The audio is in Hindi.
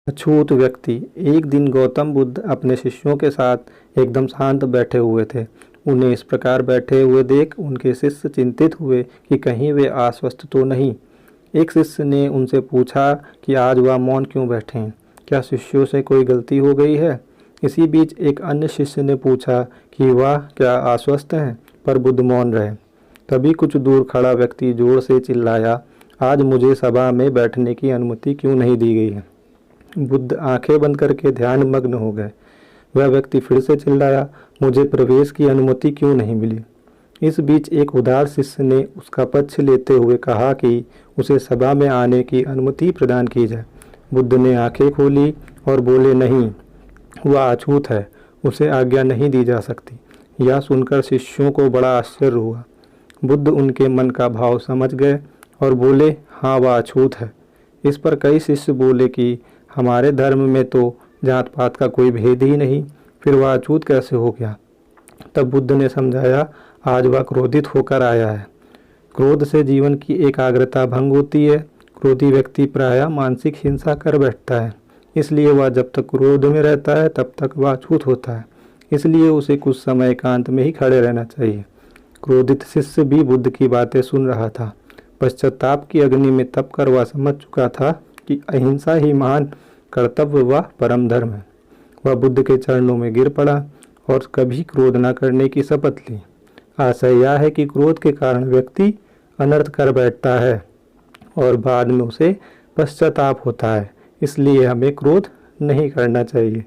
अछूत व्यक्ति। एक दिन गौतम बुद्ध अपने शिष्यों के साथ एकदम शांत बैठे हुए थे। उन्हें इस प्रकार बैठे हुए देख उनके शिष्य चिंतित हुए कि कहीं वे अस्वस्थ तो नहीं। एक शिष्य ने उनसे पूछा कि आज वह मौन क्यों बैठे हैं, क्या शिष्यों से कोई गलती हो गई है। इसी बीच एक अन्य शिष्य ने पूछा कि वह क्या अस्वस्थ हैं, पर बुद्ध मौन रहे। तभी कुछ दूर खड़ा व्यक्ति जोर से चिल्लाया, आज मुझे सभा में बैठने की अनुमति क्यों नहीं दी गई है। बुद्ध आंखें बंद करके ध्यान मग्न हो गए। वह व्यक्ति फिर से चिल्लाया, मुझे प्रवेश की अनुमति क्यों नहीं मिली। इस बीच एक उदार शिष्य ने उसका पक्ष लेते हुए कहा कि उसे सभा में आने की अनुमति प्रदान की जाए। बुद्ध ने आंखें खोली और बोले, नहीं, वह अछूत है, उसे आज्ञा नहीं दी जा सकती। यह सुनकर शिष्यों को बड़ा आश्चर्य हुआ। बुद्ध उनके मन का भाव समझ गए और बोले, हाँ, वह अछूत है। इस पर कई शिष्य बोले कि हमारे धर्म में तो जात पात का कोई भेद ही नहीं, फिर वह अछूत कैसे हो गया। तब बुद्ध ने समझाया, आज वह क्रोधित होकर आया है। क्रोध से जीवन की एकाग्रता भंग होती है। क्रोधी व्यक्ति प्रायः मानसिक हिंसा कर बैठता है, इसलिए वह जब तक क्रोध में रहता है तब तक वह अछूत होता है। इसलिए उसे कुछ समय एकांत में ही खड़े रहना चाहिए। क्रोधित शिष्य भी बुद्ध की बातें सुन रहा था। पश्चाताप की अग्नि में तप कर वह समझ चुका था कि अहिंसा ही महान कर्तव्य व परम धर्म है। वह बुद्ध के चरणों में गिर पड़ा और कभी क्रोध न करने की शपथ ली। आशय यह है कि क्रोध के कारण व्यक्ति अनर्थ कर बैठता है और बाद में उसे पश्चाताप होता है। इसलिए हमें क्रोध नहीं करना चाहिए।